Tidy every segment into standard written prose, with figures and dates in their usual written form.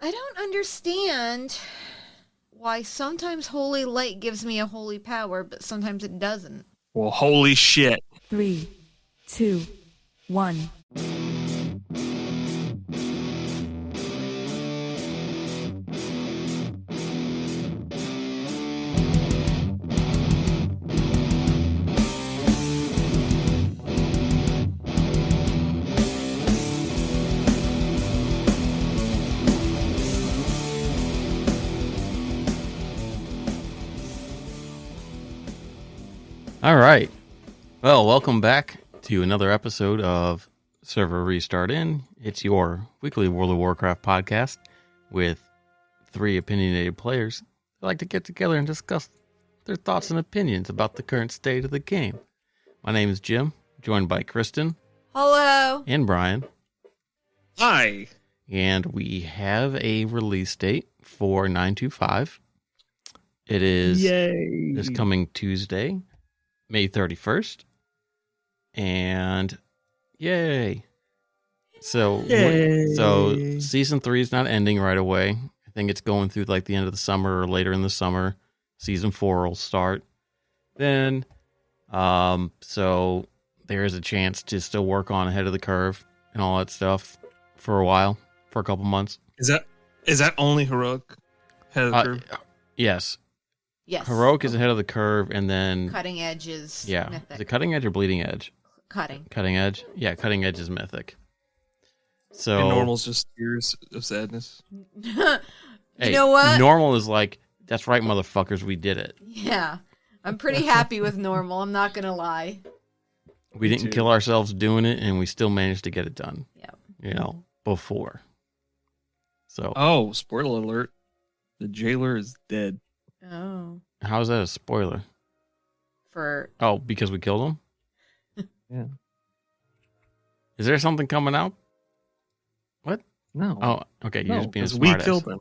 I don't understand why sometimes holy light gives me a holy power, but sometimes it doesn't. Well, holy shit. 3, 2, 1. All right. Well, welcome back to another episode of Server Restart In. It's your weekly World of Warcraft podcast with three opinionated players who like to get together and discuss their thoughts and opinions about the current state of the game. My name is Jim, joined by Kristen. Hello. And Brian. Hi. And we have a release date for 925. It is this coming Tuesday, May 31st. And yay. So season 3 is not ending right away. I think it's going through like the end of the summer or later in the summer. Season 4 will start. Then so there is a chance to still work on ahead of the curve and all that stuff for a while, for a couple months. Is that only heroic ahead of the curve? Yes. Yes. Heroic is ahead of the curve, and then Cutting edge is yeah. mythic. Is it cutting edge or bleeding edge? Cutting. Cutting edge? Yeah, cutting edge is mythic. So And normal's just tears of sadness. You hey, know what? Normal is like, that's right, motherfuckers, we did it. Yeah. I'm pretty happy with normal, I'm not going to lie. We didn't kill ourselves doing it, and we still managed to get it done. Yeah. You know, before. So Oh, spoiler alert. The jailer is dead. Oh. how is that a spoiler? For Oh, because we killed him? Yeah. Is there something coming out? What? No. Oh, okay. You're just being a because we smartass. killed him.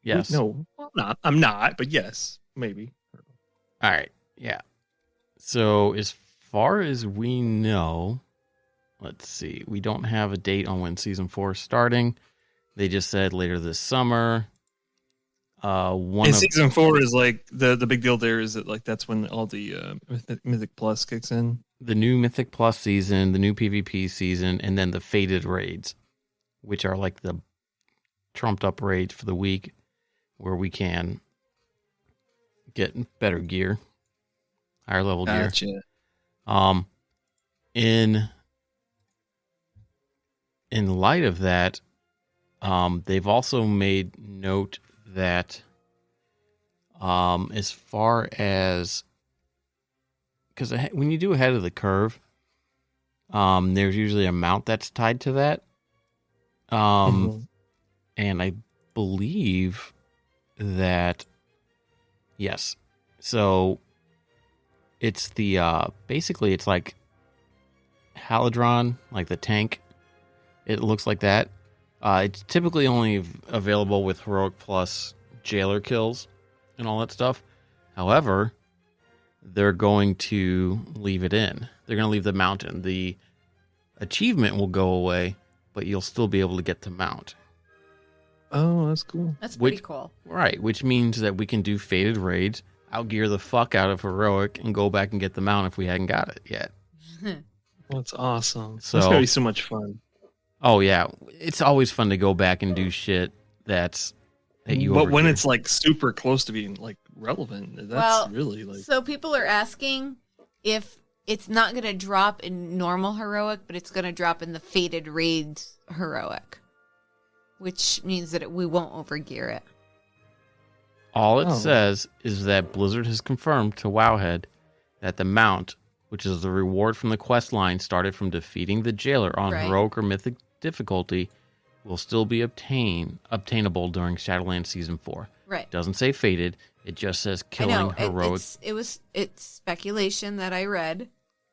Yes. No, I'm not, but yes, maybe. All right. Yeah. So as far as we know, let's see. We don't have a date on when season 4 is starting. They just said later this summer. Season 4 is like the big deal there is that like that's when all the Mythic Plus kicks in. The new Mythic Plus season, the new PvP season, and then the Fated raids, which are like the trumped up raids for the week where we can get better gear, higher level gear. In light of that, they've also made note that as far as, because when you do ahead of the curve, there's usually a mount that's tied to that. And I believe that, yes. So it's the, basically it's like Haladron, like the tank. It looks like that. It's typically only available with Heroic Plus Jailer kills and all that stuff. However, they're going to leave it in. They're going to leave the mountain. The achievement will go away, but you'll still be able to get to mount. Oh, that's cool. That's pretty cool. Right, which means that we can do Fated raids, outgear the fuck out of Heroic, and go back and get the mount if we hadn't got it yet. That's awesome. So, that's going to be so much fun. Oh, yeah. It's always fun to go back and do shit that you But when overgear. it's like super close to being like relevant, that's really like. So people are asking if it's not going to drop in normal heroic, but it's going to drop in the Fated raids heroic, which means that we won't overgear it. All it says is that Blizzard has confirmed to Wowhead that the mount, which is the reward from the quest line started from defeating the jailer on heroic or mythic difficulty, will still be obtainable during Shadowlands Season 4. Right. Doesn't say fated. It just says killing heroic. It's speculation that I read.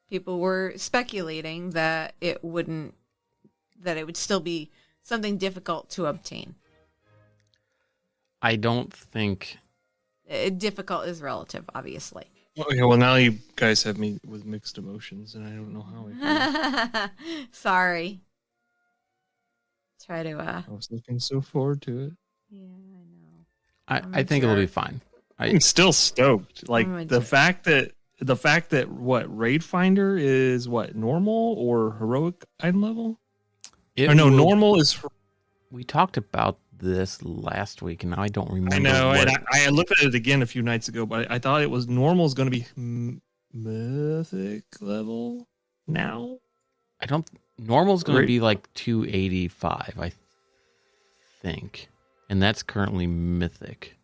People were speculating that it would still be something difficult to obtain. I don't think... Difficult is relative, obviously. Okay, well now you guys have me with mixed emotions, and I don't know how I feel. Sorry. Try to. I was looking so forward to it. I think it'll be fine. I'm still stoked. Like I'm a the jerk. fact that what Raid Finder is what normal or heroic item level? Or no, normal is. We talked about this last week, and now I don't remember. I know, what and I looked at it again a few nights ago, but I thought it was normal is going to be mythic level now. I don't. Normal's going to Right. be like 285, I think, and that's currently mythic.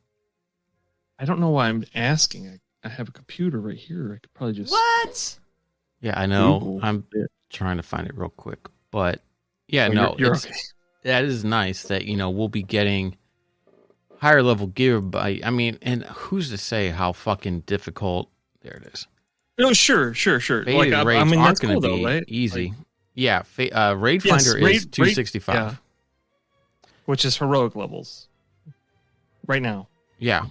I don't know why I'm asking. I have a computer right here. I could probably just. What? Yeah, I know. Google I'm it. trying to find it real quick, but yeah, Oh, no, you're it's- okay. that is nice that we'll be getting higher level gear. By and who's to say how fucking difficult? There it is. No, sure. Faded Like I raids mean, aren't that's going cool to be though, right? easy. Like, Yeah, Raid Yes, Finder is 265. yeah. Which is heroic levels, right now. Yeah.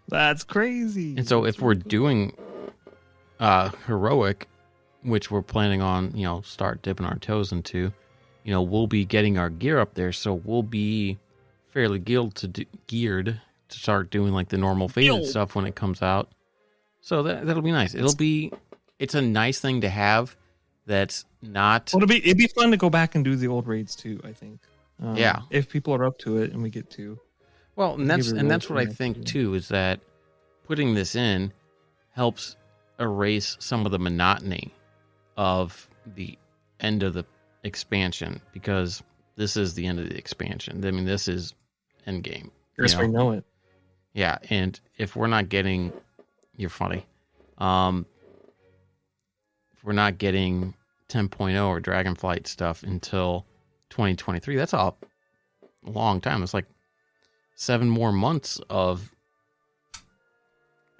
That's crazy. And so if we're doing heroic, which we're planning on, start dipping our toes into, we'll be getting our gear up there, so we'll be fairly geared to start doing like the normal faded Geared. stuff when it comes out. So that'll be nice. It's a nice thing to have. That's not. Well, it'd be fun to go back and do the old raids too. I think. Yeah. If people are up to it and we get to. Well, and Give it a that's roll what I for think next too, is that putting this in helps erase some of the monotony of the end of the expansion, because this is the end of the expansion. I mean, this is end game. Yes, we know it. Yeah, and if we're not getting, you're funny. If we're not getting 10.0 or Dragonflight stuff until 2023, that's a long time. It's like 7 more months of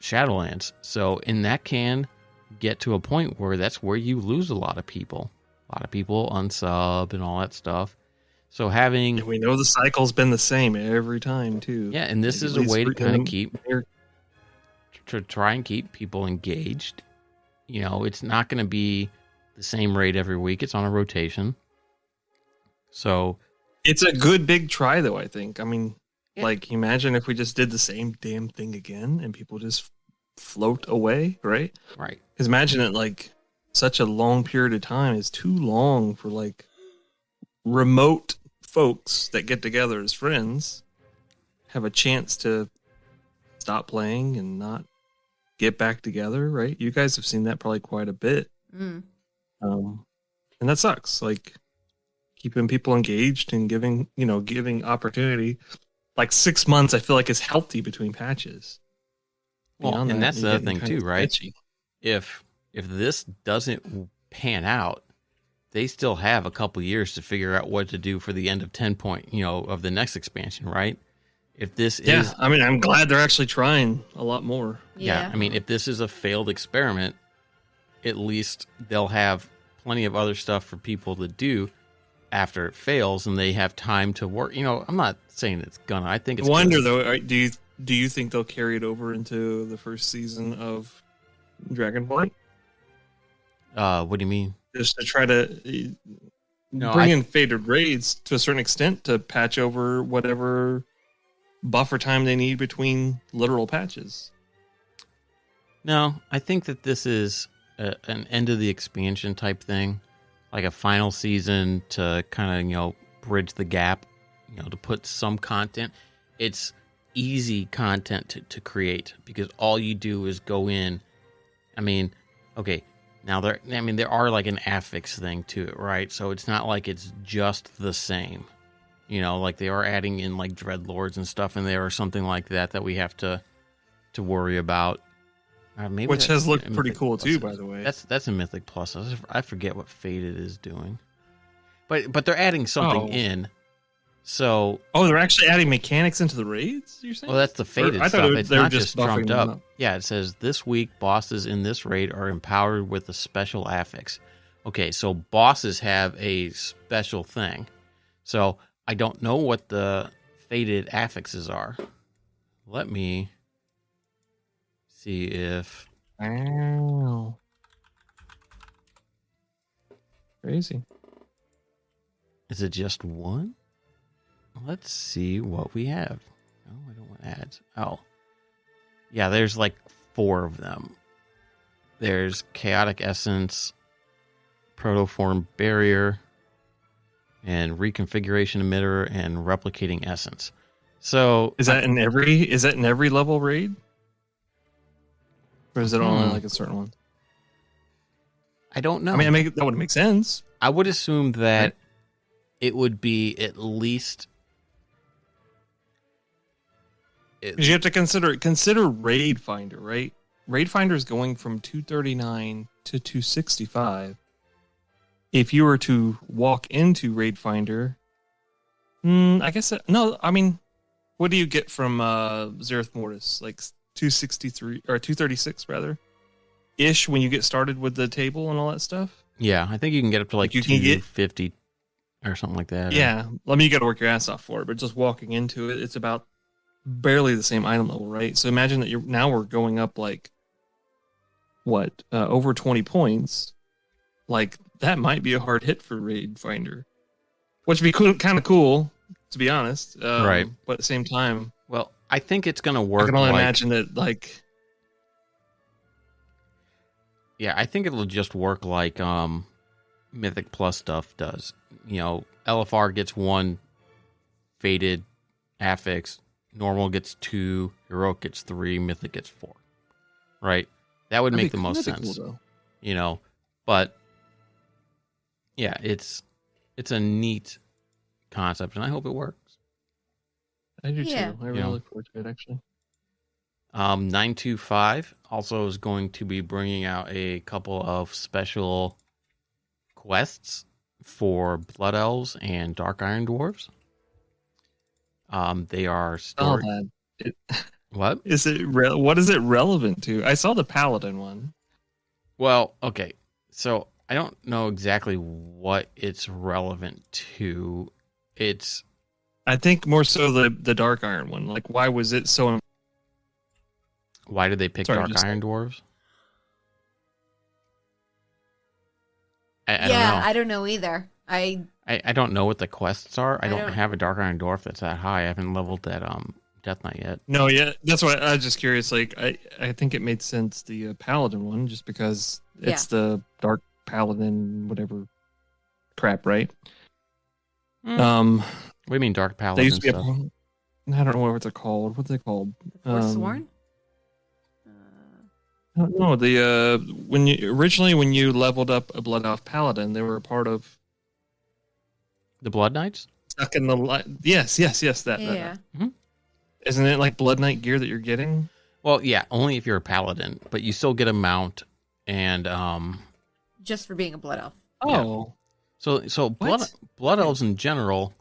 Shadowlands. So, and that can get to a point where that's where you lose a lot of people. A lot of people unsub and all that stuff. So having, And we know the cycle's been the same every time too. yeah, and this At is a least way to for- kind of keep, They're- to try and keep people engaged. It's not going to be the same rate every week. It's on a rotation. So, It's a good big try though, I think. I mean, Yeah. like imagine if we just did the same damn thing again and people just float away, right? right. Because imagine it like such a long period of time is too long for like remote folks that get together as friends have a chance to stop playing and not get back together, right? You guys have seen that probably quite a bit. Mm. And that sucks. Like keeping people engaged and giving opportunity. Like 6 months, I feel like is healthy between patches. Well, Beyond and that, that's you're the other getting thing kind too, of right? sketchy. If this doesn't pan out, they still have a couple years to figure out what to do for the end of 10 point, of the next expansion, right? If this Yeah, is, I mean, I'm glad they're actually trying a lot more. yeah, I mean, if this is a failed experiment, at least they'll have plenty of other stuff for people to do after it fails, and they have time to work. I'm not saying it's gonna. I think I it's wonder gonna. though, do you think they'll carry it over into the first season of Dragonflight? What do you mean? Just to try to No, bring in faded raids to a certain extent to patch over whatever buffer time they need between literal patches. No, I think that this is an end of the expansion type thing, like a final season to kind of bridge the gap, to put some content. It's easy content to create because all you do is go in. I mean, okay, now there are like an affix thing to it, right? So it's not like it's just the same. Like they are adding in like dreadlords and stuff in there or something like that we have to worry about. Maybe Which that's has looked in pretty Mythic cool Plus. too, by the way. That's in Mythic Plus. I forget what Faded is doing, but they're adding something Oh. in. So, They're actually adding mechanics into the raids, you're saying? well, that's the Faded I thought stuff. it- It's they were not just just buffing trumped them up. up. Yeah, it says this week bosses in this raid are empowered with a special affix. Okay, so bosses have a special thing. So I don't know what the Faded affixes are. Let me see if. Wow. Crazy. Is it just one? Let's see what we have. I don't want ads. Oh. Yeah, there's like 4 of them. There's Chaotic Essence, Protoform Barrier, and Reconfiguration Emitter, and Replicating Essence. So Is that in every level raid? Or is it only like a certain one? I don't know. I mean, that would make sense. I would assume that it would be at least. Because you have to consider Raid Finder, right? Raid Finder is going from 239 to 265. If you were to walk into Raid Finder, I guess no. I mean, what do you get from Zereth Mortis? Like 263 or 236 rather, ish when you get started with the table and all that stuff. Yeah, I think you can get up to like You can get 250 or something like that. Yeah, I mean, you got to work your ass off for it, but just walking into it, it's about barely the same item level, right? So imagine that we're going up like what over 20 points. Like that might be a hard hit for Raid Finder, which would be kind of cool, to be honest. Right. But at the same time, Well, I think it's going to work. I can only imagine that like. Yeah, I think it'll just work like Mythic Plus stuff does. You know, LFR gets 1 faded affix, normal gets 2, heroic gets 3, mythic gets 4. Right? That would make the most sense. Cool, you know, but yeah, it's a neat concept, and I hope it works. I do Yeah. too. I really look forward to it, actually. 925 also is going to be bringing out a couple of special quests for Blood Elves and Dark Iron Dwarves. They are stored. What is it? What is it relevant to? I saw the Paladin one. Well, okay, so I don't know exactly what it's relevant to. It's, I think more so the Dark Iron one. Like, why was it so? Why did they pick Sorry, Dark Iron Dwarves? I don't know. I don't know either. I don't know what the quests are. I don't- don't have a Dark Iron Dwarf that's that high. I haven't leveled that Death Knight yet. No, yeah, that's why I was just curious. Like, I think it made sense the Paladin one just because it's the Dark Paladin whatever crap, right? What do you mean Dark They Paladin used to be stuff? I don't know what they're called. What are they called? Forsworn. I don't know. The when you leveled up a Blood Elf Paladin, they were a part of The Blood Knights? stuck in the yes that Yeah. Isn't it like Blood Knight gear that you're getting? Well, yeah, only if you're a paladin, but you still get a mount and Just for being a blood elf. Oh, so blood elves in general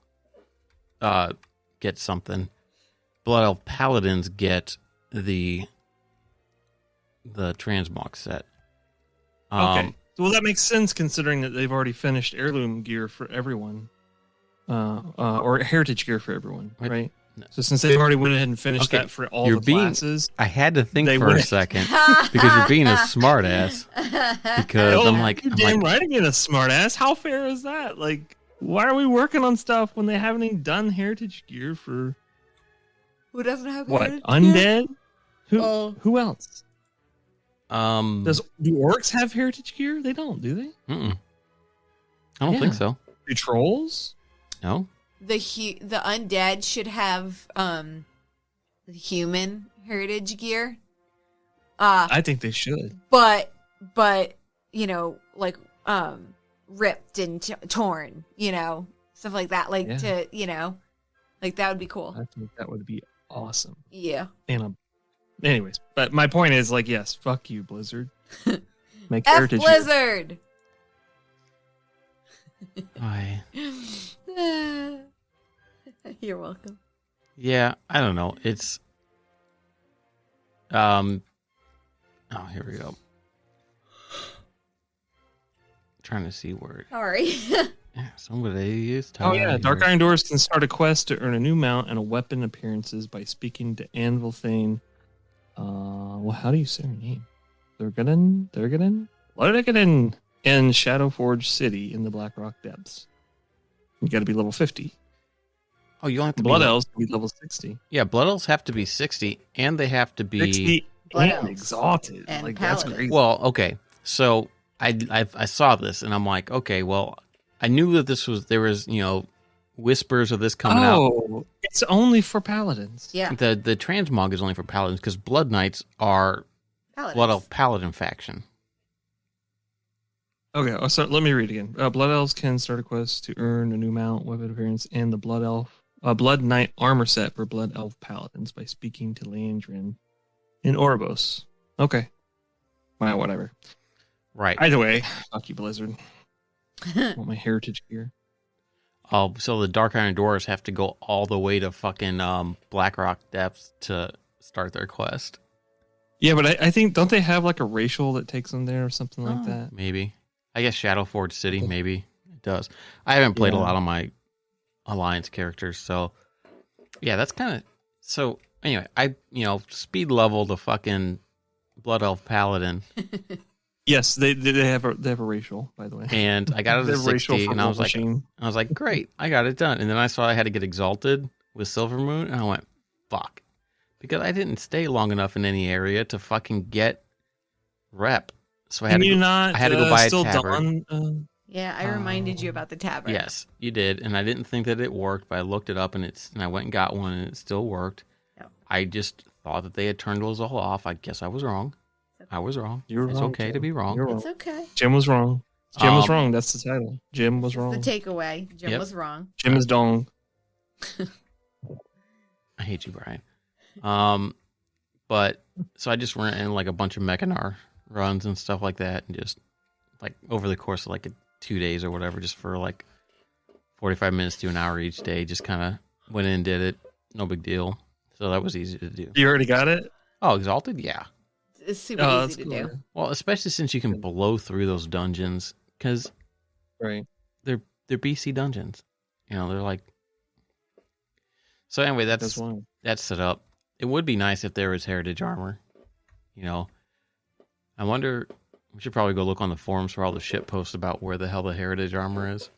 get something. Blood elf paladins get the transmog set. okay. Well, that makes sense considering that they've already finished heirloom gear for everyone, or heritage gear for everyone, What? right? No. So since they've already went ahead and finished Okay, that for all you're the being- classes, I had to think They for a would- second because you're being a smartass. Because Oh, I'm like, you're damn right I'm being a smartass. How fair is that? Like, why are we working on stuff when they haven't even done heritage gear for Who doesn't have what? heritage? Undead? Who? Oh. Who else? do orcs have heritage gear? They don't, do they? I don't think Yeah. so. Do trolls? No. The undead should have the human heritage gear. I think they should. But you know, like ripped and torn, you know, stuff like that. Like Yeah. to, you know, like that would be cool. I think that would be awesome. Yeah. Anyways, but my point is, like, yes, fuck you, Blizzard. Make F heritage gear. Blizzard. You're welcome. Yeah, I don't know. It's oh, here we go. Trying to see where Sorry. somebody is Oh yeah, tired. Dark Iron Dwarves can start a quest to earn a new mount and a weapon appearances by speaking to Anvil Thane. Well, how do you say her name? Thurgaden, Lurgaden in Shadowforge City in the Blackrock Depths. You got to be level 50. Oh, you only have to Blood be elves can be level 60. Yeah, blood elves have to be 60, and they have to be 60 Blood and elves. exalted. And Like, that's paladins. crazy. Well, okay. So I saw this, and I'm like, okay, well, I knew that there was whispers of this coming out. It's only for paladins. Yeah. The transmog is only for paladins because blood knights are Paladins. blood elf paladin faction. Okay, so let me read again. Blood elves can start a quest to earn a new mount, weapon appearance, and the blood knight armor set for blood elf paladins by speaking to Landrin in Oribos. Okay. Wow, whatever. Right. Either way, fuck you, Blizzard. I want my heritage gear. Oh, so the Dark Iron Dwarves have to go all the way to fucking Blackrock Depths to start their quest. Yeah, but I think, don't they have like a racial that takes them there or something like that? Maybe. I guess Shadowforge City, maybe it does. I haven't played a lot of my Alliance characters, so yeah, that's kind of. So anyway, I speed level the fucking Blood Elf Paladin, Yes, they have a racial, by the way. and I got it They to have racial 60, for and I was publishing. like, great, I got it done. And then I saw I had to get exalted with Silvermoon, and I went, fuck, because I didn't stay long enough in any area to fucking get rep. So I had to go buy a still tabard. Yeah, I reminded you about the tabard. Yes, you did, and I didn't think that it worked, but I looked it up and I went and got one, and it still worked. Yep. I just thought that they had turned those all off. I guess I was wrong. I was wrong. You were It's wrong, okay to Jim. be wrong. You're wrong. It's okay. Jim was wrong. Jim was Um, wrong. That's the title. Jim was wrong. The takeaway. Jim Yep. was wrong. Jim is dong. I hate you, Brian. But so I just ran in like a bunch of Mechanar runs and stuff like that, and just like over the course of like 2 days or whatever, just for like 45 minutes to an hour each day, just kind of went in and did it. No big deal. So that was easy to do. You already got it? Oh, Exalted? Yeah. It's super Oh, easy to do. Well, especially since you can blow through those dungeons, because Right. they're BC dungeons. They're like. So anyway, That's why. that's set up. It would be nice if there was heritage armor. I wonder. We should probably go look on the forums for all the shit posts about where the hell the heritage armor is.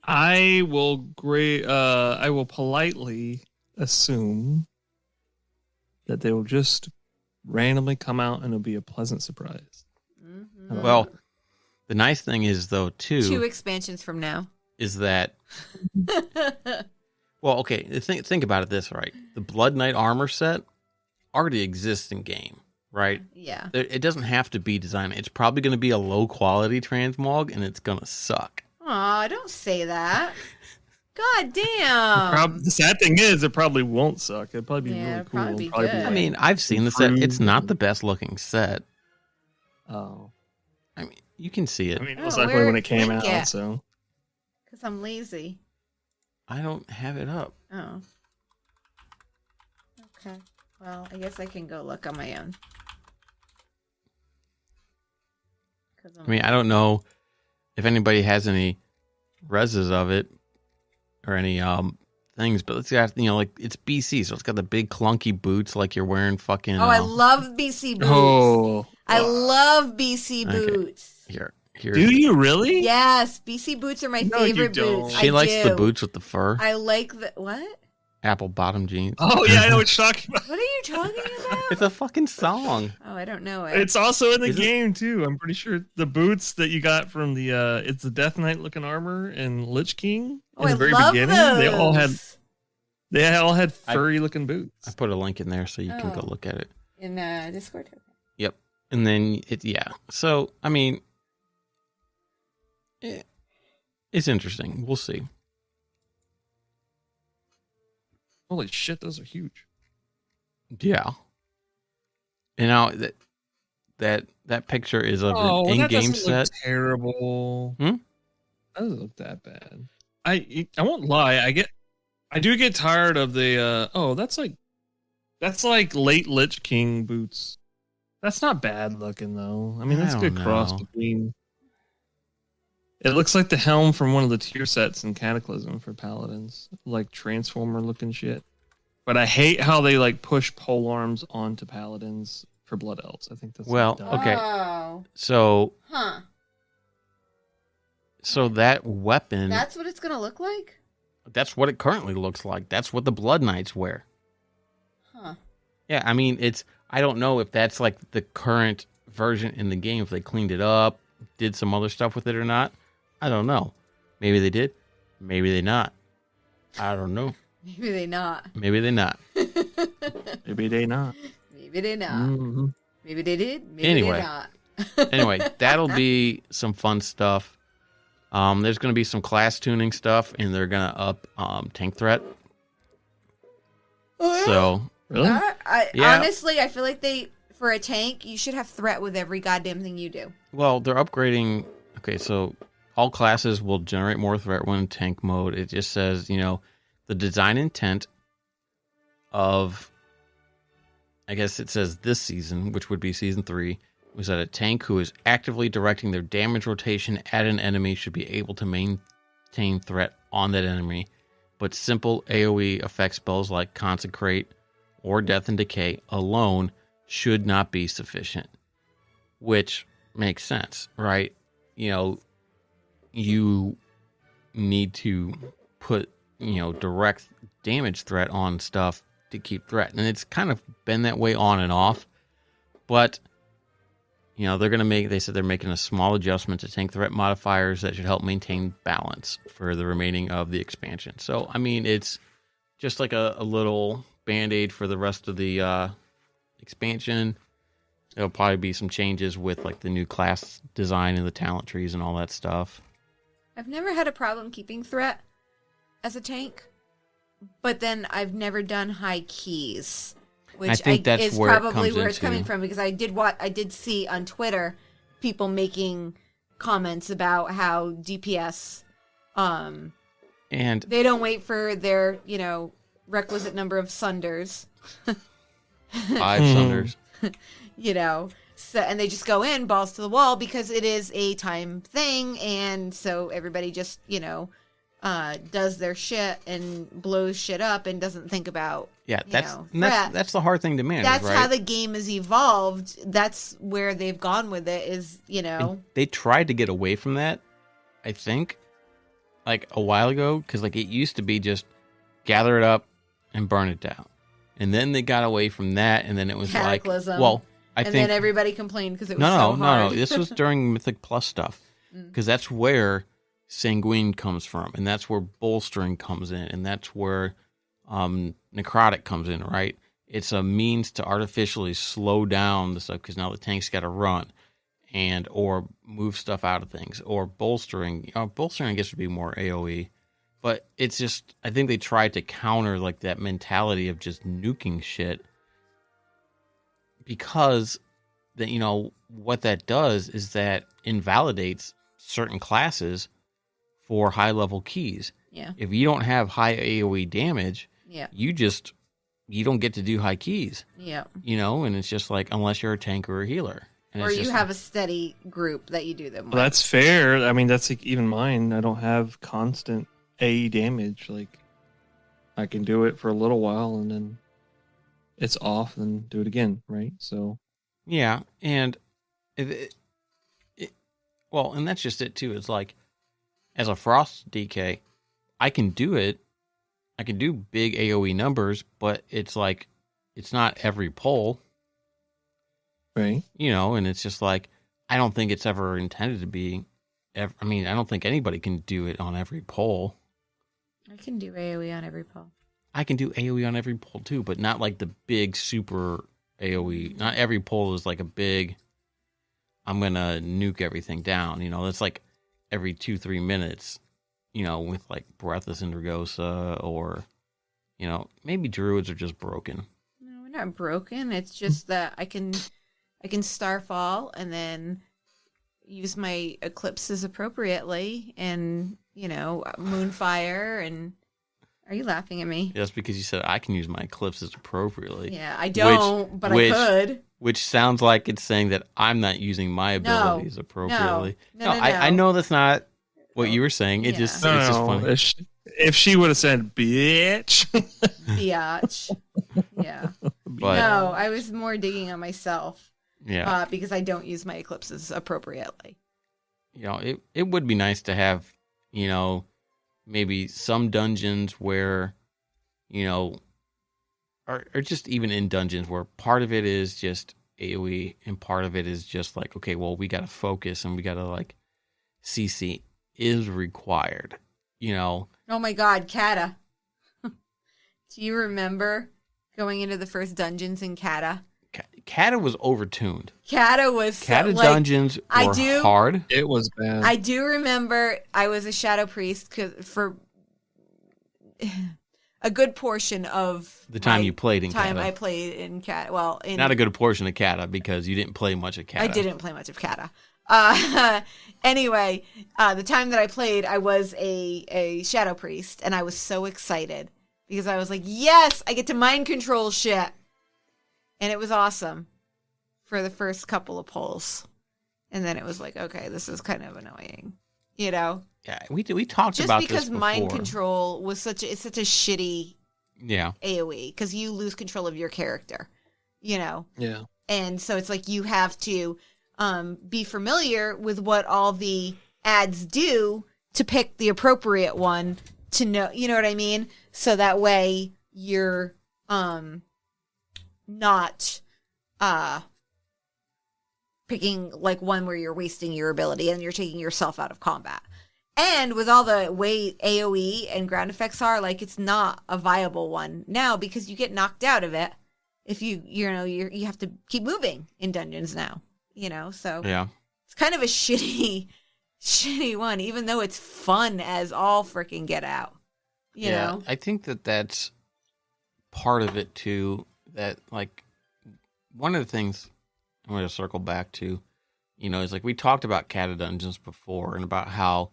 I will I will politely assume that they will just randomly come out and it'll be a pleasant surprise. Mhm. Well, the nice thing is though Two too expansions from now. is that well, okay, think about it this right. The Blood Knight armor set already exists in game, right? Yeah. It doesn't have to be designed. It's probably going to be a low quality transmog, and it's going to suck. Aw, don't say that. God damn. The sad thing is, it probably won't suck. It'll probably be Yeah, really it'll cool. probably be It'll probably good. I mean, I've seen the set. It's not Improved. the best looking set. oh, I mean, you can see it. I mean, it Oh, was ugly when it came link out. it. So Because I'm lazy. I don't have it up. Oh. Okay. Well, I guess I can go look on my own. I mean, I don't know if anybody has any reses of it or any things, but it's got like it's BC, so it's got the big clunky boots like you're wearing fucking. Oh, I love BC boots. oh, I love BC Okay. boots. here. do you really? Yes, BC boots are my No, you favorite don't. boots. She I likes do. the boots with the fur, I like the what? apple bottom jeans. Oh yeah, I know what you're talking about. What are you talking about? It's a fucking song. Oh, I don't know it. It's also in the Is it- game too. I'm pretty sure the boots that you got from the it's the Death Knight looking armor and Lich King oh, in the I very love beginning. those. They all had furry looking boots. I put a link in there so you can go Oh. look at it. in Discord. Yep. And then yeah. So I mean, it's interesting. We'll see. Holy shit, those are huge. Yeah. And now that picture is of Oh, an that in-game doesn't look set. terrible. Hmm? That doesn't look that bad. I won't lie. I do get tired of the. That's like late Lich King boots. That's not bad looking though. I mean, that's I a good don't cross know. between. It looks like the helm from one of the tier sets in Cataclysm for Paladins, like Transformer looking shit. But I hate how they like push pole arms onto Paladins for Blood Elves. I think that's Well, dumb. okay. Oh, So huh. that weapon That's what it's gonna look like. That's what it currently looks like. That's what the Blood Knights wear. Huh. Yeah, I mean, I don't know if that's like the current version in the game, if they cleaned it up, did some other stuff with it or not. I don't know. Maybe they did. Maybe they not. I don't know. Maybe they not. Maybe they not. Maybe they not. Maybe they not. Mm-hmm. Maybe they did. Maybe Anyway. they not. Anyway, that'll be some fun stuff. There's going to be some class tuning stuff, and they're going to up tank threat. Oh, yeah? So, Really? Yeah. Honestly, I feel like for a tank, you should have threat with every goddamn thing you do. well, they're upgrading. Okay, so all classes will generate more threat when in tank mode. It just says, the design intent of, I guess it says this season, which would be season 3, was that a tank who is actively directing their damage rotation at an enemy should be able to maintain threat on that enemy. But simple AoE effect spells like Consecrate or Death and Decay alone should not be sufficient. Which makes sense, right? You need to put, direct damage threat on stuff to keep threat. And it's kind of been that way on and off. But, they said they're making a small adjustment to tank threat modifiers that should help maintain balance for the remaining of the expansion. So, I mean, it's just like a little band-aid for the rest of the expansion. There'll probably be some changes with like the new class design and the talent trees and all that stuff. I've never had a problem keeping threat as a tank, but then I've never done high keys, which I think that's is where it probably comes where it's into. coming from, because I did see on Twitter people making comments about how DPS And they don't wait for their requisite number of sunders, 5 Sunders. so, and they just go in balls to the wall because it is a time thing, and so everybody just does their shit and blows shit up and doesn't think about That's the hard thing to manage. that's right? how the game has evolved. That's where they've gone with it, is And they tried to get away from that, I think, like a while ago, because like it used to be just gather it up and burn it down, and then they got away from that, and then it was Cataclysm. like, well, I and think then everybody complained because it was no, so hard. This was during Mythic Plus stuff, because that's where Sanguine comes from, and that's where bolstering comes in, and that's where necrotic comes in, right? It's a means to artificially slow down the stuff, because now the tank's got to run or move stuff out of things, or bolstering. Bolstering, I guess, would be more AoE, but it's just, I think they tried to counter like that mentality of just nuking shit, because that what that does is that invalidates certain classes for high level keys. Yeah. If you don't have high AoE damage, Yeah. you don't get to do high keys. Yeah. And it's just like, unless you're a tank or a healer. And Or it's you just have a steady group that you do them with. Well, that's fair. I mean, that's like even mine. I don't have constant AE damage. Like, I can do it for a little while and then it's off, and do it again, right? So, yeah, and well, and that's just it too. It's like, as a Frost DK, I can do it. I can do big AoE numbers, but it's like, it's not every pull, right? and it's just like, I don't think it's ever intended to be. I don't think anybody can do it on every pull. I can do AoE on every pull. I can do AoE on every pull too, but not like the big super AoE. Not every pull is like a big, I'm going to nuke everything down. That's like every 2-3 minutes, with like Breathless Indragosa, or, maybe Druids are just broken. No, we're not broken. It's just that I can Starfall and then use my eclipses appropriately, and Moonfire. And are you laughing at me? That's because you said I can use my eclipses appropriately. Yeah, I don't, but which- I could. Which sounds like it's saying that I'm not using my abilities appropriately. No. I know that's not what you were saying. It Yeah. just it's just funny. If she would have said "bitch," Biatch. Yeah. But No, I was more digging on myself. yeah, Because I don't use my eclipses appropriately. it would be nice to have, maybe some dungeons where, you know, or just even in dungeons where part of it is just AoE and part of it is just like, okay, well, we got to focus and we got to like CC is required, you know. Oh my God, Kata. Do you remember going into the first dungeons in Kata? Kata was overtuned. Kata was Kata dungeons were hard. It was bad. I do remember I was a Shadow Priest for a good portion of the time you played in Kata. I played in Kata. Well, not a good portion of Kata because you didn't play much of Kata. I didn't play much of Kata. Anyway, the time that I played, I was a Shadow Priest, and I was so excited because I was like, yes, I get to mind control shit. And it was awesome for the first couple of polls. And then it was like, okay, this is kind of annoying, you know? Yeah, we talked just about this because before. mind control was such a shitty AoE because you lose control of your character, you know? Yeah. And so it's like you have to be familiar with what all the ads do to pick the appropriate one to know, you know what I mean? So that way you're not picking like one where you're wasting your ability and you're taking yourself out of combat. And with all the way AoE and ground effects are, like it's not a viable one now because you get knocked out of it if you have to keep moving in dungeons now, you know? So yeah, it's kind of a shitty one, even though it's fun as all freaking get out. You know? I think that's part of it too. That like one of the things I'm going to circle back to, you know, is like we talked about Kata dungeons before and about how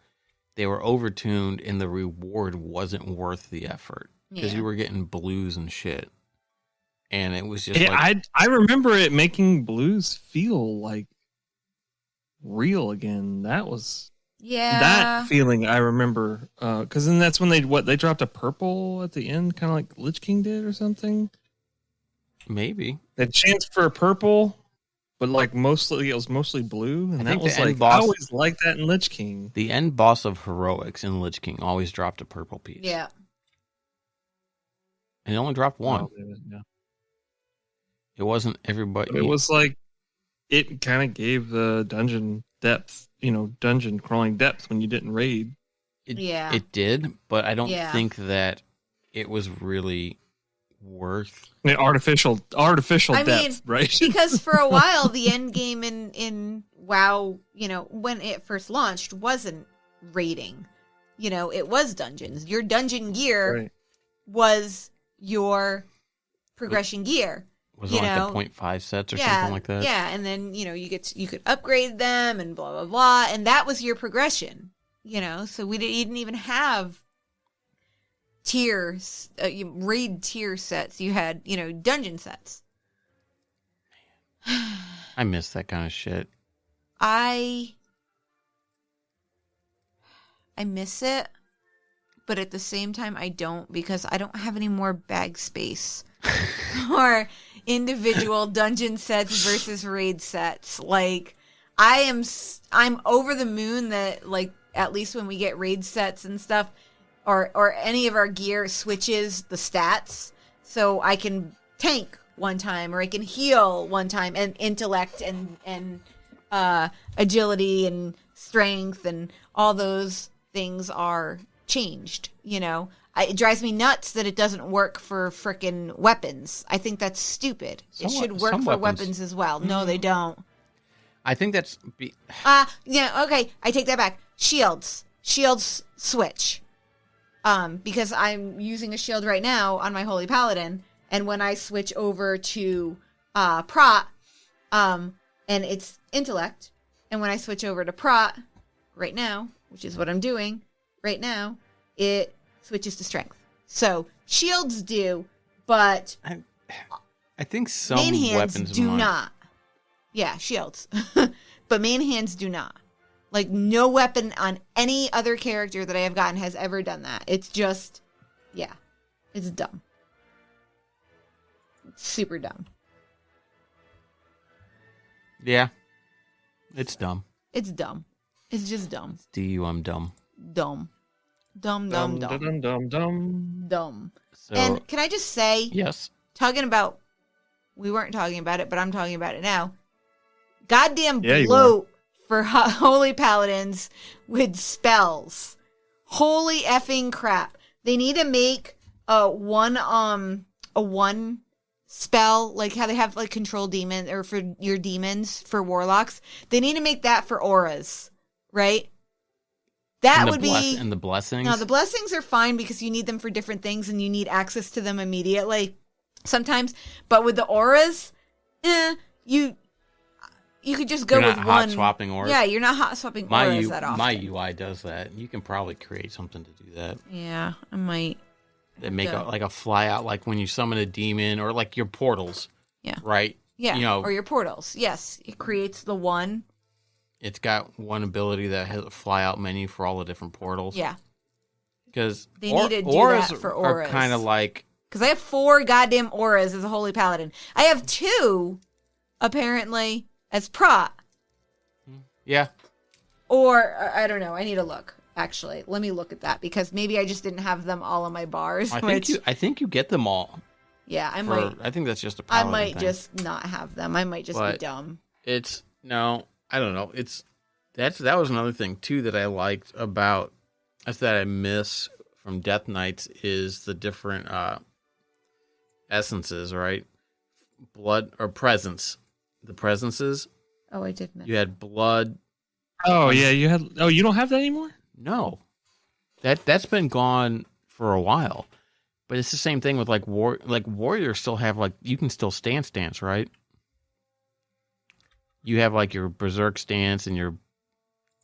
they were overtuned and the reward wasn't worth the effort because you were getting blues and shit, and it was just I remember it making blues feel like real again. That was that feeling I remember because then that's when they dropped a purple at the end, kind of like Lich King did or something. Maybe they changed for a purple, but like it was mostly blue, and that was like boss, I always liked that in Lich King. The end boss of Heroics in Lich King always dropped a purple piece. Yeah, and it only dropped one. Oh, yeah. It wasn't everybody. But it was like it kind of gave the dungeon depth, you know, dungeon crawling depth when you didn't raid. It did, but I don't think that it was really worth artificial depth, right? Because for a while the end game in WoW, you know, when it first launched wasn't raiding. You know, it was dungeons. Your dungeon gear was your progression gear. Was it like the 0.5 sets or something like that? Yeah, and then, you know, you could upgrade them and blah blah blah, and that was your progression. You know, so you didn't even have tiers, raid tier sets. You had, you know, dungeon sets. I miss that kind of shit. I miss it, but at the same time I don't, because I don't have any more bag space or individual dungeon sets versus raid sets. Like I'm over the moon that, like, at least when we get raid sets and stuff, or any of our gear switches the stats, so I can tank one time or I can heal one time, and intellect and agility and strength and all those things are changed. You know, it drives me nuts that it doesn't work for frickin' weapons. I think that's stupid. It should work for weapons as well. No, they don't. I think that's yeah, okay, I take that back. Shields switch. Because I'm using a shield right now on my Holy Paladin, and when I switch over to Prot, and it's intellect, and when I switch over to Prot right now, which is what I'm doing right now, it switches to strength. So shields do, but I think some main hands weapons do not. Yeah, shields, but main hands do not. Like, no weapon on any other character that I have gotten has ever done that. It's just, yeah, it's dumb. It's super dumb. Yeah, it's dumb. It's dumb. It's just dumb. I'm dumb. Dumb. Dumb. So And can I just say, yes, we weren't talking about it, but I'm talking about it now. Goddamn Yeah, you bloat for holy paladins with spells. Holy effing crap. They need to make a one spell, like how they have like control demon or for your demons for warlocks. They need to make that for auras, right? That would be and the blessings. No, the blessings are fine because you need them for different things and you need access to them immediately sometimes. But with the auras, you could just go You're with not one. hot swapping auras. Yeah, you're not hot swapping auras that often. My UI does that. You can probably create something to do that. Yeah, I might. That make a fly out, like when you summon a demon or like your portals. Yeah. Right. Yeah. You know, or your portals. Yes, it creates the one. It's got one ability that has a fly out menu for all the different portals. Yeah. Because they need to do that for auras. Are kind of like. Because I have 4 goddamn auras as a holy paladin. I have 2, apparently, as prot. Yeah. Or I don't know. I need to look. Actually, let me look at that because maybe I just didn't have them all on my bars. I think you get them all. Yeah, I might. I think that's just a I paladin might thing. just not have them. I might just be dumb. I don't know. That was another thing too that I liked about that I miss from Death Knights is the different essences, right? Blood or presence. The presences. Oh, I did miss. You had blood. Oh yeah, you had. Oh, you don't have that anymore? No, that's been gone for a while. But it's the same thing with like warriors still have like you can still stance, right? You have like your berserk stance and your.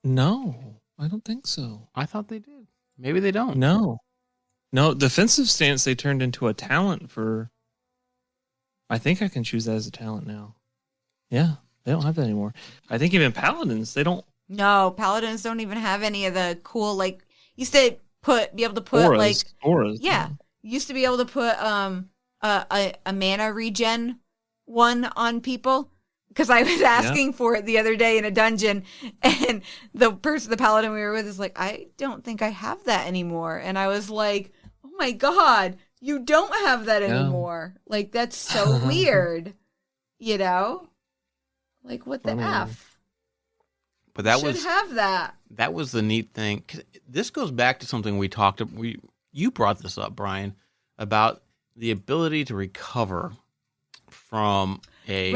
No, I don't think so. I thought they did. Maybe they don't. No, defensive stance they turned into a talent for. I think I can choose that as a talent now. Yeah, they don't have that anymore. I think even paladins they don't. No, paladins don't even have any of the cool like used to be able to put auras, like auras. Yeah, used to be able to put a mana regen one on people because I was asking for it the other day in a dungeon, and the paladin we were with is like, I don't think I have that anymore, and I was like, oh my god, you don't have that anymore. Like that's so weird, you know? Like what the f? But that should have that. That was the neat thing. 'Cause this goes back to something we talked. You brought this up, Brian, about the ability to recover from a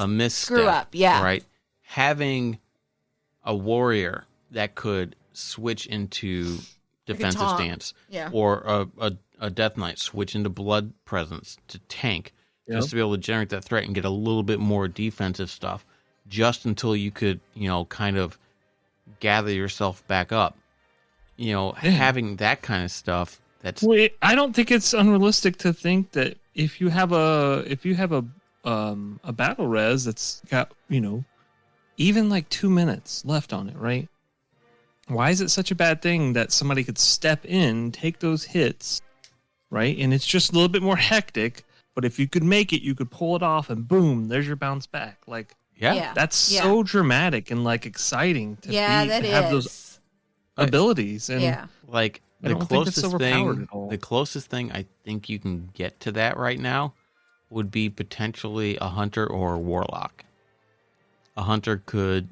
misstep, screw up. Yeah, right. Having a warrior that could switch into defensive stance, or a death knight switch into blood presence to tank, just to be able to generate that threat and get a little bit more defensive stuff. Just until you could, kind of gather yourself back up. Having that kind of stuff. I don't think it's unrealistic to think that if you have a battle res that's got even like 2 minutes left on it, right? Why is it such a bad thing that somebody could step in, take those hits, right? And it's just a little bit more hectic, but if you could make it, you could pull it off, and boom, there's your bounce back, like. Yeah. That's so dramatic and like exciting to have those abilities. And like the closest thing I think you can get to that right now would be potentially a hunter or a warlock. A hunter could,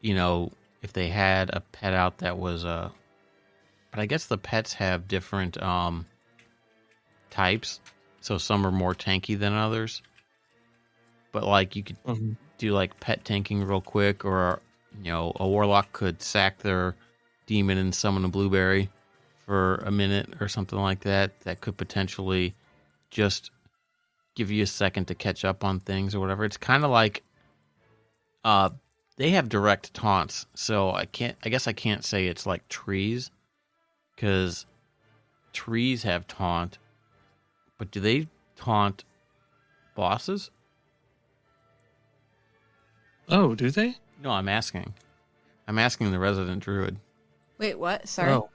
if they had a pet out that was but I guess the pets have different types, so some are more tanky than others. But like you could do like pet tanking real quick, or a warlock could sack their demon and summon a blueberry for a minute or something like that. That could potentially just give you a second to catch up on things or whatever. It's kind of like they have direct taunts, so I guess I can't say it's like trees, because trees have taunt, but do they taunt bosses? Oh, do they? No, I'm asking the resident druid. Wait, what? Sorry. Oh.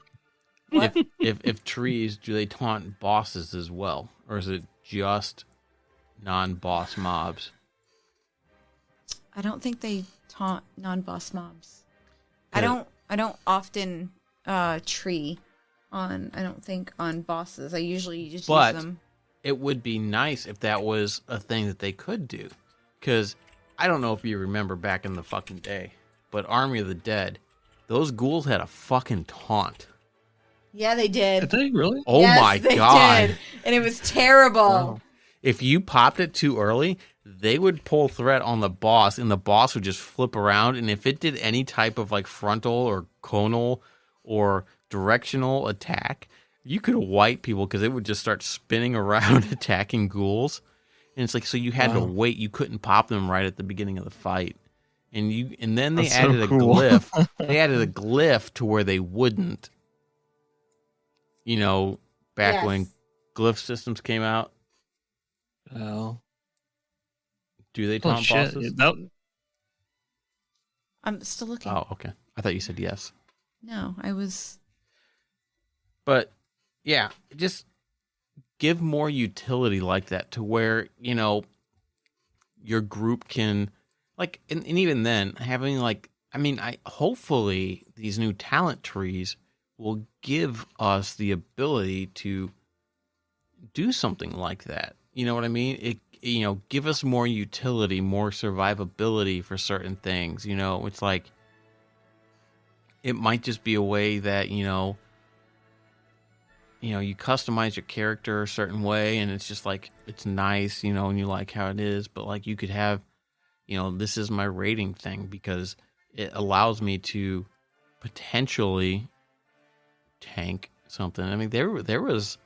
What? If trees, do they taunt bosses as well, or is it just non-boss mobs? I don't think they taunt non-boss mobs. I don't often tree. on. I don't think on bosses. I usually just But- use them. It would be nice if that was a thing that they could do. Because I don't know if you remember back in the fucking day, but Army of the Dead, those ghouls had a fucking taunt. Yeah, they did. Did they really? Oh Yes, my they god. did. And it was terrible. Wow. If you popped it too early, they would pull threat on the boss, and the boss would just flip around. And if it did any type of like frontal or conal or directional attack, you could wipe people because it would just start spinning around attacking ghouls. And it's like, so you had to Wow. wait. You couldn't pop them right at the beginning of the fight. And then they That's so added cool. a glyph. They added a glyph to where they wouldn't. You know, back Yes. when glyph systems came out, Well, do they oh taunt shit. bosses? I'm still looking. Oh, okay. I thought you said yes. No, I was. But yeah, just give more utility like that to where, you know, your group can like and even then having like I hopefully these new talent trees will give us the ability to do something like that. You know what I mean? Give us more utility, more survivability for certain things. You know, it's like it might just be a way that, you customize your character a certain way and it's just like it's nice, and you like how it is, but like you could have, this is my rating thing because it allows me to potentially tank something. I mean, there was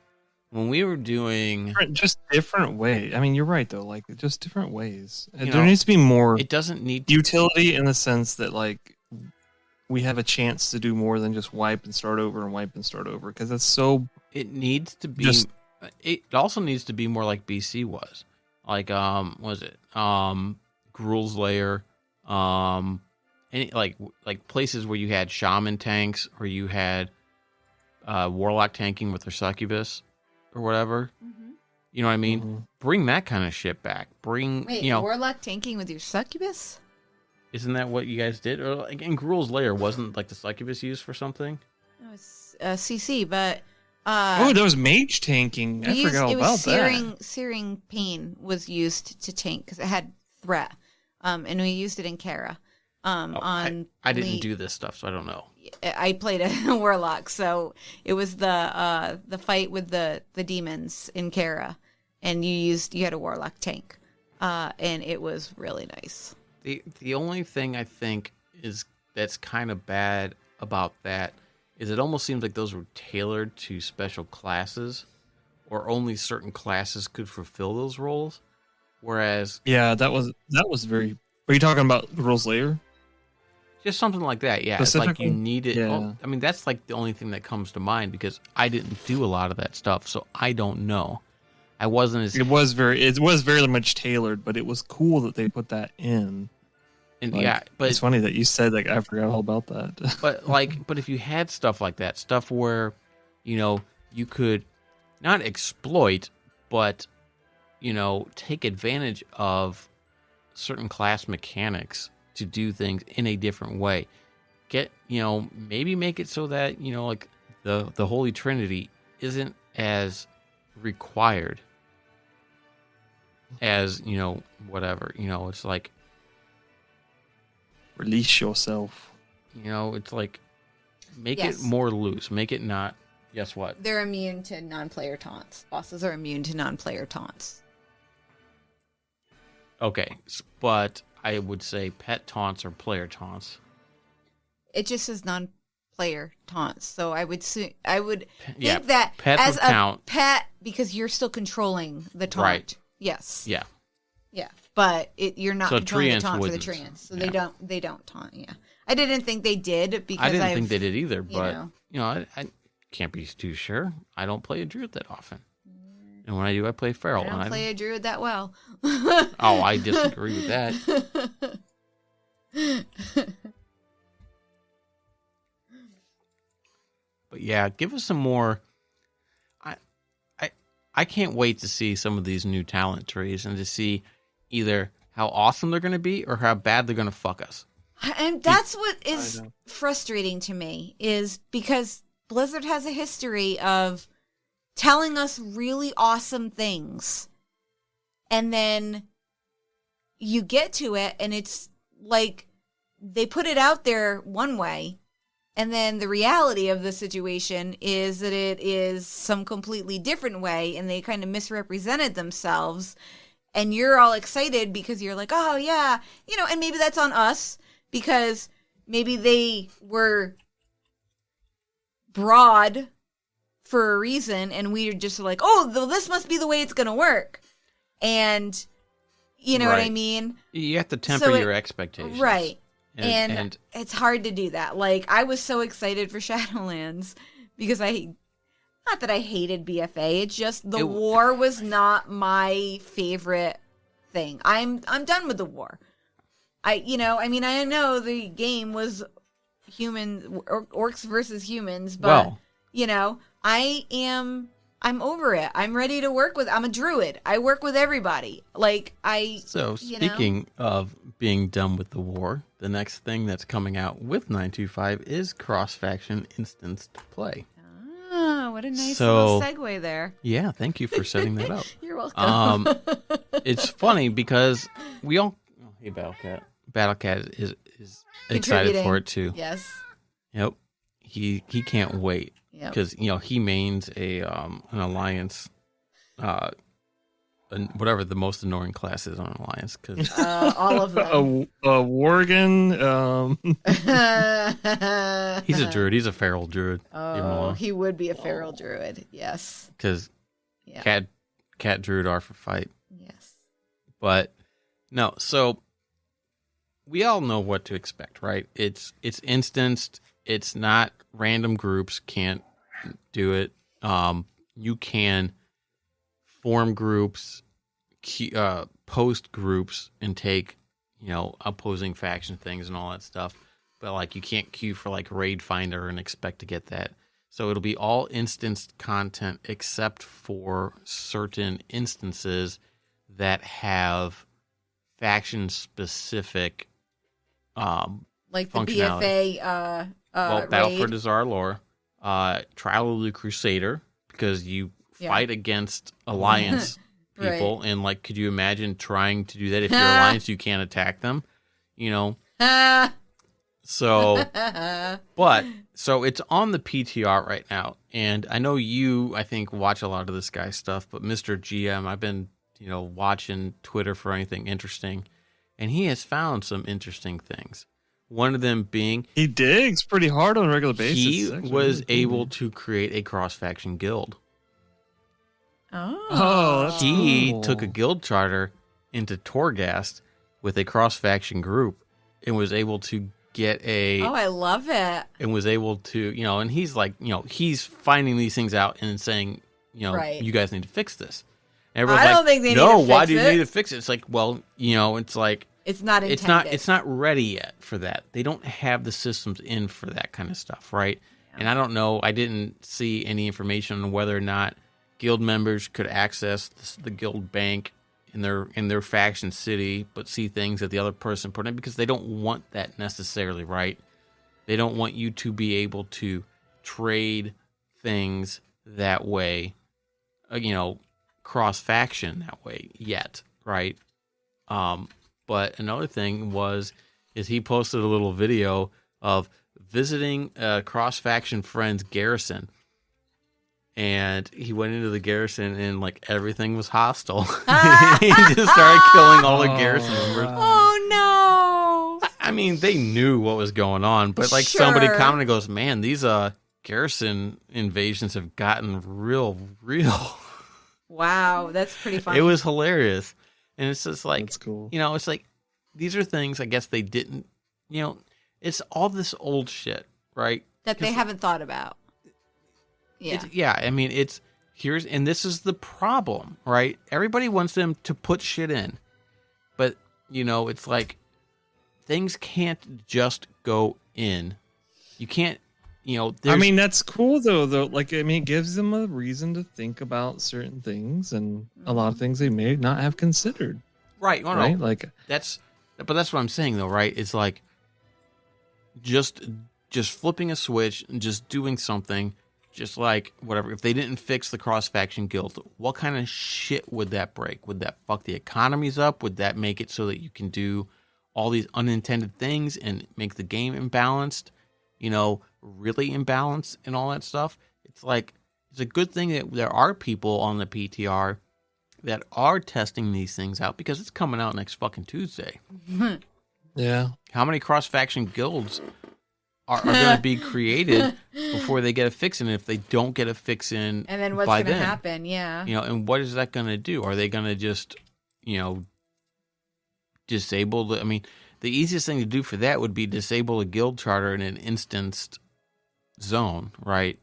when we were doing just different ways. I mean, you're right though. Like just different ways. You There know, needs to be more it doesn't need to, utility in the sense that like we have a chance to do more than just wipe and start over and wipe and start over because that's so. it needs to be Just- it also needs to be more like BC was. Like was it Gruul's Lair, any like places where you had shaman tanks or you had warlock tanking with their succubus or whatever. You know what I mean? Mhm. Bring that kind of shit back. Bring Wait, warlock tanking with your succubus? isn't that what you guys did? Or like in Gruul's Lair, wasn't like the succubus used for something? No, it's CC, but Oh, that was mage tanking. I forgot it about was that. searing pain was used to tank because it had threat, and we used it in Kara. On I didn't Lee- do this stuff, so I don't know. I played a warlock, so it was the fight with the demons in Kara, and you had a warlock tank, and it was really nice. The only thing I think is that's kind of bad about that is it almost seems like those were tailored to special classes, or only certain classes could fulfill those roles. Whereas Yeah, that was very. Are you talking about Gruul's Lair? just something like that, yeah, it's like you Specifically? need it. Yeah. Oh, I mean, that's like the only thing that comes to mind because I didn't do a lot of that stuff, so I don't know. I wasn't as It was very much tailored, but it was cool that they put that in. and Like, yeah, but it's funny that you said like I forgot all about that. but if you had stuff like that, stuff where you could not exploit but take advantage of certain class mechanics to do things in a different way, maybe make it so that like the Holy Trinity isn't as required as whatever, it's like Release yourself. it's like make Yes. it more loose, make it not. Guess what? They're immune to non-player taunts. Bosses are immune to non-player taunts. Okay, but I would say pet taunts or player taunts. It just says non-player taunts, so I would think Yeah, that pet as would a count. pet because you're still controlling the taunt. Right. Yes. Yeah, Yeah, but you're not So controlling the treants taunt for the wouldn't. treants, so Yeah. they don't taunt. Yeah, I didn't think they did because I didn't think they did either, you but know. I can't be too sure. I don't play a druid that often, and when I do, I play feral. I don't play a druid that well. Oh, I disagree with that. But yeah, give us some more. I can't wait to see some of these new talent trees and to see either how awesome they're going to be or how bad they're going to fuck us. And that's what is know. frustrating to me is because Blizzard has a history of telling us really awesome things. And then you get to it and it's like they put it out there one way. And then the reality of the situation is that it is some completely different way, and they kind of misrepresented themselves. And you're all excited because you're like, oh, yeah, and maybe that's on us because maybe they were broad for a reason, and we're just like, oh, this must be the way it's going to work. And you know what I mean? You have to temper your expectations. Right. And it's hard to do that. Like, I was so excited for Shadowlands because not that I hated BFA, it's just the war was not my favorite thing. I'm done with the war. I know the game was orcs versus humans, but I'm over it. I'm ready to work with. I'm a druid. I work with everybody. Speaking of being done with the war, the next thing that's coming out with 925 is cross-faction instanced play. Oh, what a nice little segue there. Yeah, thank you for setting that up. You're welcome. It's funny because we all... Oh, hey, Battlecat is excited for it too. Yes. Yep. He can't wait. Because he mains an alliance, whatever the most annoying class is on Alliance. Cause all of them. A Worgen. He's a druid. He's a feral druid. Oh, he would be a feral druid. Yes. Because cat druid are for fight. Yes. But no, so we all know what to expect, right? It's instanced. It's not random groups can't do it. You can form groups, post groups, and take, opposing faction things and all that stuff. But you can't queue for Raid Finder and expect to get that. So it'll be all instanced content except for certain instances that have faction specific like the BFA Battle for raid. Dazar lore, Trial of the Crusader, because you fight against Alliance people, right. And could you imagine trying to do that if you're Alliance, you can't attack them, So, so it's on the PTR right now, and I know I think watch a lot of this guy's stuff, but Mr. GM, I've been, watching Twitter for anything interesting, and he has found some interesting things. One of them being... He digs pretty hard on a regular basis. He was able to create a cross-faction guild. Oh. That's He cool. took a guild charter into Torghast with a cross-faction group and was able to get a... Oh, I love it. And was able to, and he's he's finding these things out and saying, right. You guys need to fix this. And everyone's I don't think they need to no, fix why do you it. need to fix it? It's it's like... It's not intended. It's not ready yet for that. They don't have the systems in for that kind of stuff, right? Yeah. And I don't know. I didn't see any information on whether or not guild members could access the guild bank in their faction city, but see things that the other person put in because they don't want that necessarily, right? They don't want you to be able to trade things that way, cross faction that way yet, right? But another thing is he posted a little video of visiting a cross-faction friend's garrison. And he went into the garrison and everything was hostile. He just started killing all the garrison members. Oh no! I mean, they knew what was going on, but somebody commented, goes, "Man, these garrison invasions have gotten real." Wow, that's pretty funny. It was hilarious. And it's just That's cool. It's these are things I guess they didn't, it's all this old shit, right? That they haven't thought about. Yeah. I mean, and this is the problem, right? Everybody wants them to put shit in. But, it's things can't just go in. You can't, I mean, that's cool though. It gives them a reason to think about certain things and a lot of things they may not have considered. Right. Well, right. No, that's what I'm saying though, right? It's just just flipping a switch and just doing something, just like whatever. If they didn't fix the cross-faction guild, what kind of shit would that break? Would that fuck the economies up? Would that make it so that you can do all these unintended things and make the game imbalanced, really imbalanced and all that stuff? It's like, it's a good thing that there are people on the PTR that are testing these things out, because it's coming out next fucking Tuesday. Yeah. How many cross-faction guilds are going to be created before they get a fix in? If they don't get a fix in, And then what's by going to then, happen? Yeah. and what is that going to do? Are they going to just, disable the? I mean, the easiest thing to do for that would be disable a guild charter in an instanced zone, right?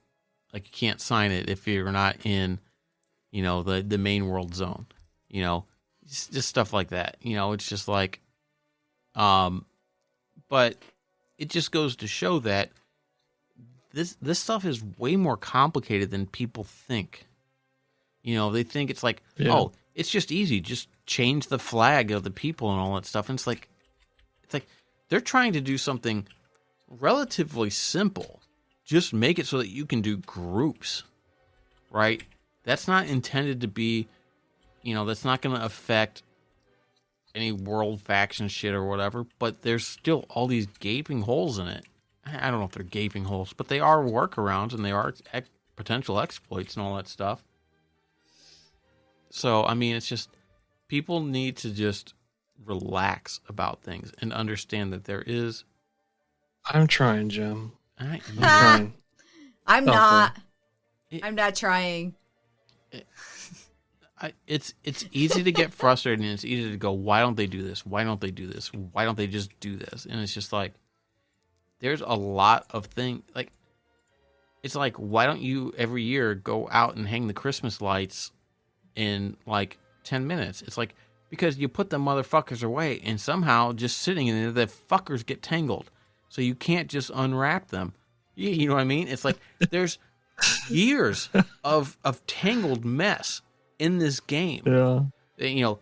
Like, you can't sign it if you're not in, the main world zone. Just stuff like that. It's just like, but it just goes to show that this stuff is way more complicated than people think. They think it's like, oh, it's just easy, just change the flag of the people and all that stuff. And it's like they're trying to do something relatively simple. Just make it so that you can do groups, right? That's not intended to be, that's not going to affect any world faction shit or whatever, but there's still all these gaping holes in it. I don't know if they're gaping holes, but they are workarounds and they are potential exploits and all that stuff. So, I mean, it's just, people need to just relax about things and understand that there is... I'm trying, Jim. I'm trying. I'm not. I'm not trying. It's easy to get frustrated, and it's easy to go, why don't they do this? Why don't they do this? Why don't they just do this? And it's just like, there's a lot of things. Like, it's like, why don't you every year go out and hang the Christmas lights in like 10 minutes? It's like, because you put the motherfuckers away, and somehow just sitting in there, the fuckers get tangled. So you can't just unwrap them. You know what I mean? It's like, there's years of tangled mess in this game. Yeah.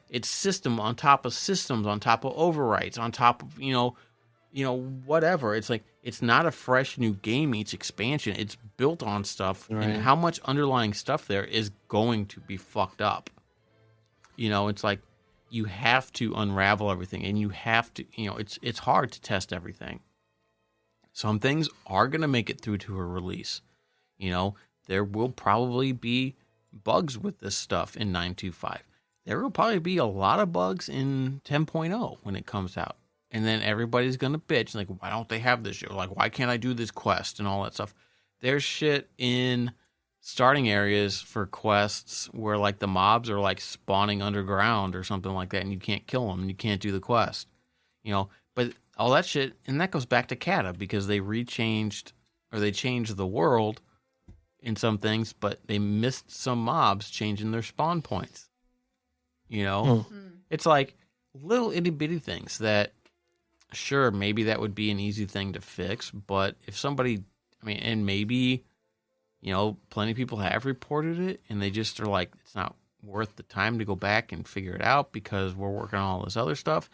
It's system on top of systems, on top of overwrites, on top of, whatever. It's like, it's not a fresh new game each expansion. It's built on stuff. Right. And how much underlying stuff there is going to be fucked up. It's like, you have to unravel everything, and you have to, it's hard to test everything. Some things are going to make it through to a release. There will probably be bugs with this stuff in 9.2.5. There will probably be a lot of bugs in 10.0 when it comes out. And then everybody's going to bitch, like, why don't they have this shit? Like, why can't I do this quest and all that stuff? There's shit in starting areas for quests where, like, the mobs are, like, spawning underground or something like that, and you can't kill them, and you can't do the quest. But all that shit, and that goes back to Kata, because they changed the world in some things, but they missed some mobs changing their spawn points. It's like little itty bitty things that, sure, maybe that would be an easy thing to fix, but if somebody, and maybe, plenty of people have reported it, and they just are like, it's not worth the time to go back and figure it out because we're working on all this other stuff.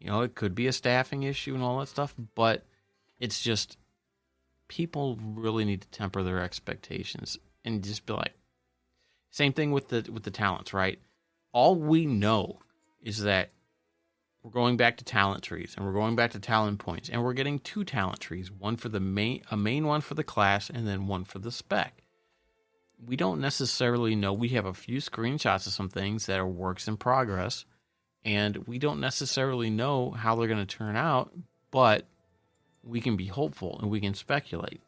It could be a staffing issue and all that stuff, but it's just, people really need to temper their expectations and just be like, same thing with the talents, right? All we know is that we're going back to talent trees, and we're going back to talent points, and we're getting 2 talent trees, one for a main one for the class, and then one for the spec. We don't necessarily know. We have a few screenshots of some things that are works in progress, and we don't necessarily know how they're going to turn out, but we can be hopeful and we can speculate.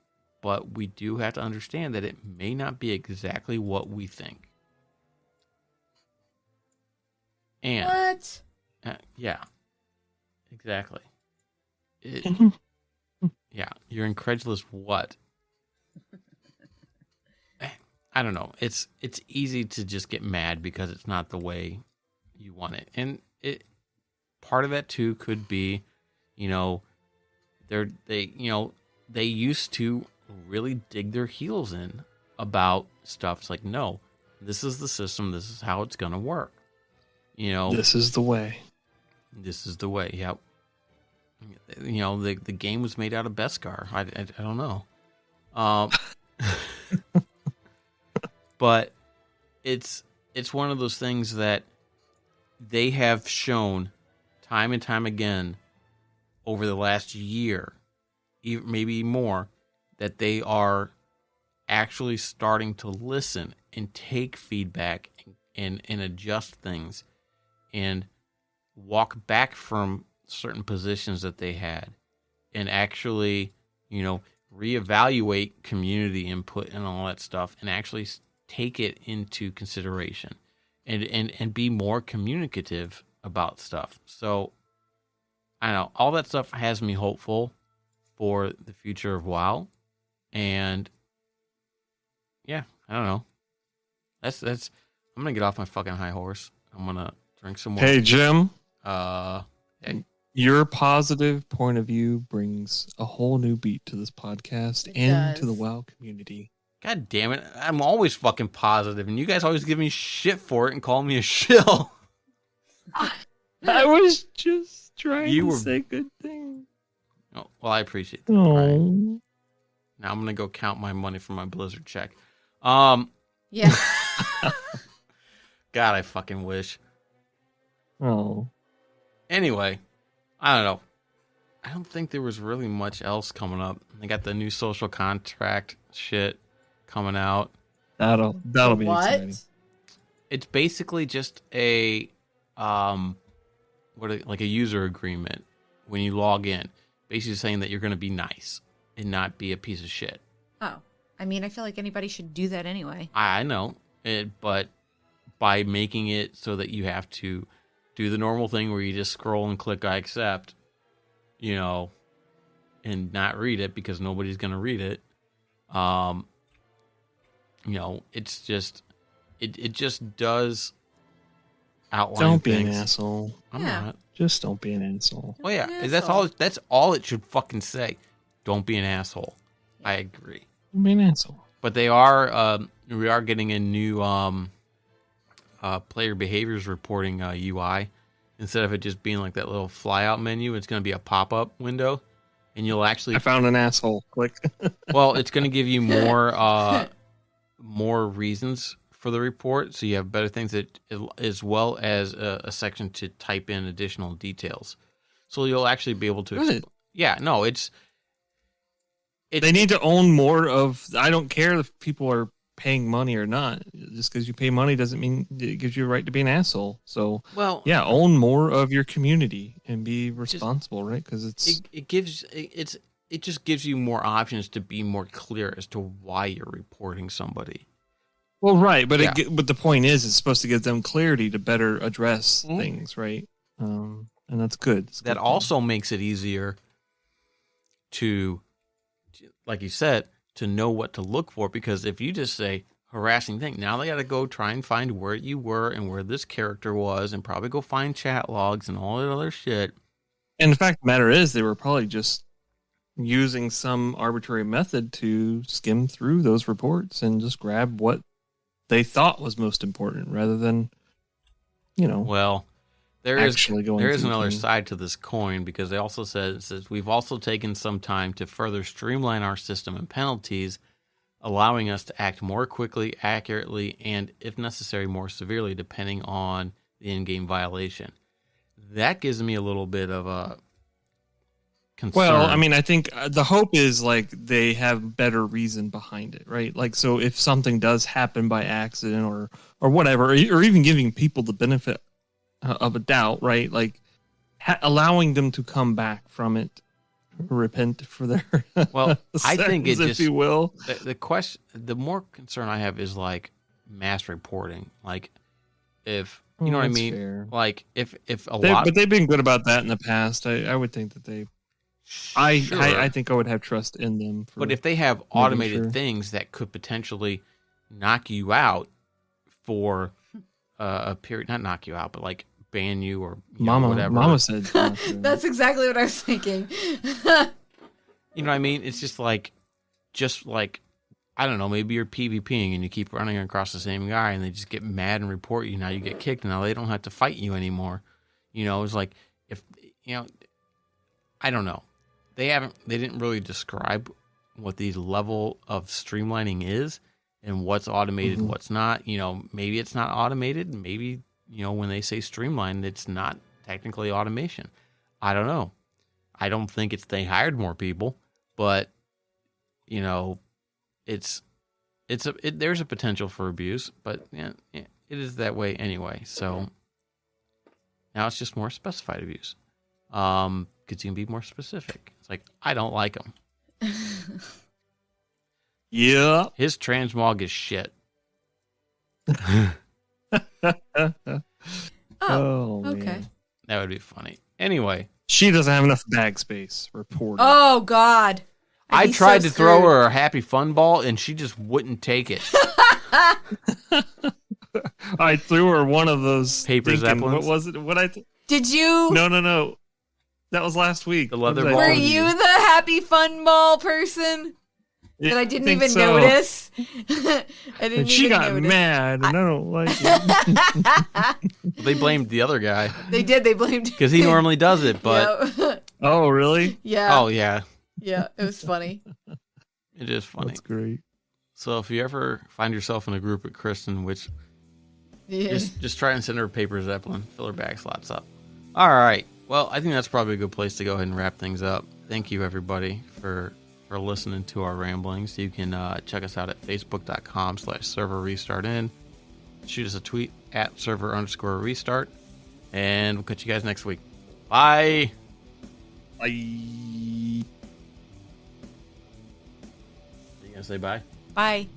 But we do have to understand that it may not be exactly what we think. And What? Yeah, exactly. Yeah, you're incredulous. What? I don't know. It's easy to just get mad because it's not the way you want it, and part of that too could be, they used to really dig their heels in about stuff. It's like, no, this is the system. This is how it's gonna work. This is the way. This is the way. Yep. You know, the game was made out of Beskar. I don't know. Um, but it's one of those things that they have shown time and time again over the last year, even maybe more, that they are actually starting to listen and take feedback and adjust things and walk back from certain positions that they had and actually, you know, reevaluate community input and all that stuff and actually take it into consideration and be more communicative about stuff. So I don't know, all that stuff has me hopeful for the future of WoW. And yeah, I don't know. That's I'm gonna get off my fucking high horse. I'm gonna drink some more. Hey, Jim. Hey. Your positive point of view brings a whole new beat to this podcast It and does. to the WoW community. God damn it. I'm always fucking positive, and you guys always give me shit for it and call me a shill. I was just trying You to were- say good things. Oh, well, I appreciate that. Brian. Oh. Now I'm gonna go count my money for my Blizzard check. Yeah. God, I fucking wish. Oh. Anyway, I don't know. I don't think there was really much else coming up. They got the new social contract shit coming out. That'll be exciting. What? It's basically just a like a user agreement when you log in, basically saying that you're going to be nice and not be a piece of shit. Oh, I mean, I feel like anybody should do that anyway. I know it, but by making it so that you have to do the normal thing where you just scroll and click I accept, you know, and not read it because nobody's going to read it. You know, it's just it just does outline Don't be things. an asshole. I'm Yeah. not. Just don't be an asshole. Oh yeah, An that's asshole. all. That's all it should fucking say. Don't be an asshole. I agree. Don't be an asshole. But they are. We are getting a new player behaviors reporting UI. Instead of it just being like that little flyout menu, it's going to be a pop-up window, and you'll actually. I found an asshole. Click. Well, it's going to give you more reasons for the report, so you have better things that, as well as a section to type in additional details. So you'll actually be able to. Good. Yeah, no, it's They need to own more of. I don't care if people are paying money or not. Just because you pay money doesn't mean it gives you a right to be an asshole. So well, yeah, own more of your community and be responsible, right? Because it's it just gives you more options to be more clear as to why you're reporting somebody. well, right. But Yeah. but the point is, it's supposed to give them clarity to better address Mhm. things, right? And that's good. It's a That good thing. also makes it easier to, like you said, to know what to look for. Because if you just say harassing thing, now they got to go try and find where you were and where this character was, and probably go find chat logs and all that other shit. And the fact of the matter is, they were probably just using some arbitrary method to skim through those reports and just grab what they thought was most important, rather than, Well, there is actually going. There is through another things. side to this coin, because they also says we've also taken some time to further streamline our system and penalties, allowing us to act more quickly, accurately, and if necessary, more severely, depending on the in-game violation. That gives me a little bit of a concern. Well, I mean, I think the hope is like they have better reason behind it, right? Like, so if something does happen by accident or whatever, or even giving people the benefit of a doubt, right? Like allowing them to come back from it, repent for their Well, I think it sins, just- if you will. the question, the more concern I have is like mass reporting. Like, if you know what I That's mean. fair. Like, if a lot, But they've been good about that in the past. I would think that they. I Sure. think I would have trust in them. For, But if they have automated sure. things that could potentially knock you out for a period, not knock you out, but like ban you or whatever. Mama said not to. That's exactly what I was thinking. You know what I mean? It's just like I don't know. Maybe you're PvPing and you keep running across the same guy, and they just get mad and report you. Now you get kicked, and now they don't have to fight you anymore. You know, it's like if you know. I don't know. They didn't really describe what the level of streamlining is and what's automated, what's not. You know, maybe it's not automated. Maybe, you know, when they say streamlined, it's not technically automation. I don't know. I don't think it's they hired more people, but you know, there's a potential for abuse, but yeah, it is that way anyway. So now it's just more specified abuse. Because you can be more specific. It's like, I don't like him. Yeah. His transmog is shit. Oh, okay. Man. That would be funny. Anyway, She doesn't have enough bag space. Reported. Oh God. I'd I be tried so to throw screwed. her a happy fun ball and she just wouldn't take it. I threw her one of those Paper thinking, Zeppelins? What was it? What Did you? No. That was last week. The leather What did I ball? Were tell you the happy fun ball person that I didn't think even so. notice? I didn't And she even got notice. mad, and I don't like it. They blamed the other guy They did. They blamed because he normally does it, but Yeah. Oh, really? yeah. oh yeah, Yeah. It was funny. it is funny. That's great. So if you ever find yourself in a group with Kristen, which Yeah. just try and send her a paper Zeppelin, fill her bag slots up. All right. Well, I think that's probably a good place to go ahead and wrap things up. Thank you, everybody, for listening to our ramblings. You can check us out at facebook.com/server restart in. Shoot us a tweet at server_restart. And we'll catch you guys next week. Bye. Bye. You gonna say bye? Bye.